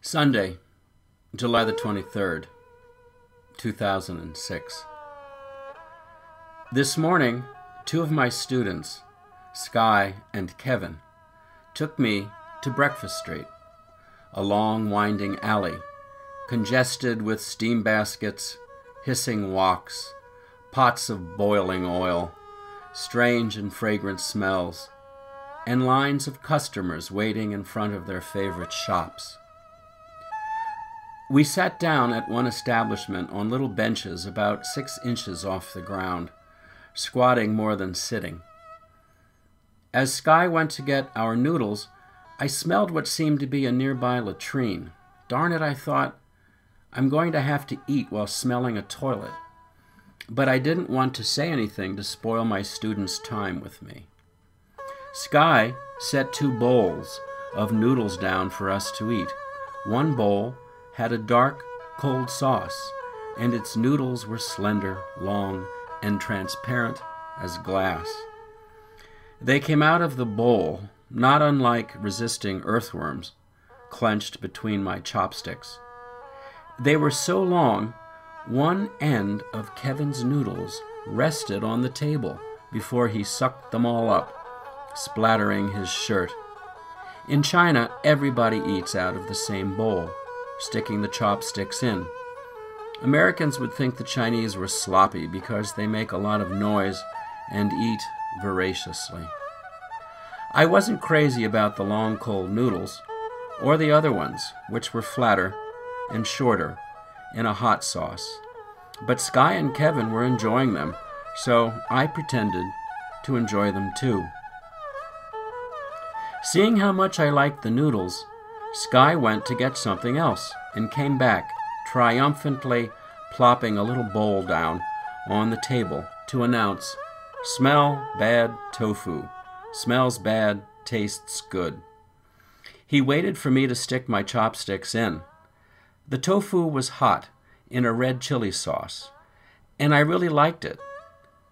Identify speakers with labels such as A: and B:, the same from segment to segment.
A: Sunday, July the 23rd, 2006. This morning, two of my students, Sky and Kevin, took me to Breakfast Street, a long winding alley, congested with steam baskets, hissing woks, pots of boiling oil, strange and fragrant smells, and lines of customers waiting in front of their favorite shops. We sat down at one establishment on little benches about 6 inches off the ground, squatting more than sitting. As Sky went to get our noodles, I smelled what seemed to be a nearby latrine. Darn it, I thought, I'm going to have to eat while smelling a toilet. But I didn't want to say anything to spoil my students' time with me. Sky set 2 bowls of noodles down for us to eat. One bowl had a dark, cold sauce, and its noodles were slender, long, and transparent as glass. They came out of the bowl, not unlike resisting earthworms, clenched between my chopsticks. They were so long, one end of Kevin's noodles rested on the table before he sucked them all up, splattering his shirt. In China, everybody eats out of the same bowl, sticking the chopsticks in. Americans would think the Chinese were sloppy because they make a lot of noise and eat voraciously. I wasn't crazy about the long cold noodles, or the other ones, which were flatter and shorter in a hot sauce. But Sky and Kevin were enjoying them, so I pretended to enjoy them too. Seeing how much I liked the noodles, Sky went to get something else and came back, triumphantly plopping a little bowl down on the table to announce, "Smell Bad Tofu. Smells bad, tastes good." He waited for me to stick my chopsticks in. The tofu was hot in a red chili sauce, and I really liked it.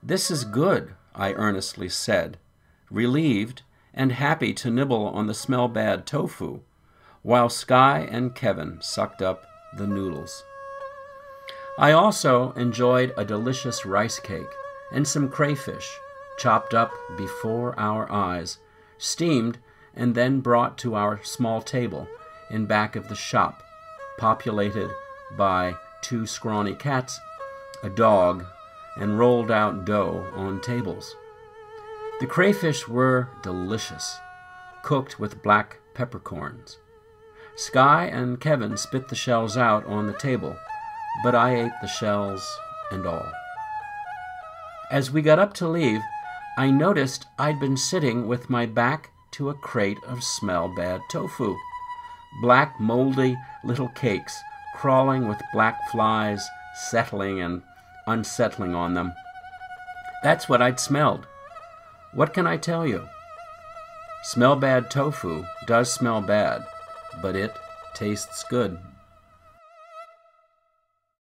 A: "This is good," I earnestly said, relieved and happy to nibble on the Smell Bad Tofu, while Sky and Kevin sucked up the noodles. I also enjoyed a delicious rice cake and some crayfish, chopped up before our eyes, steamed, and then brought to our small table in back of the shop, populated by 2 scrawny cats, a dog, and rolled out dough on tables. The crayfish were delicious, cooked with black peppercorns. Sky and Kevin spit the shells out on the table, but I ate the shells and all. As we got up to leave, I noticed I'd been sitting with my back to a crate of Smell Bad Tofu. Black, moldy little cakes crawling with black flies settling and unsettling on them. That's what I'd smelled. What can I tell you? Smell Bad Tofu does smell bad, but it tastes good.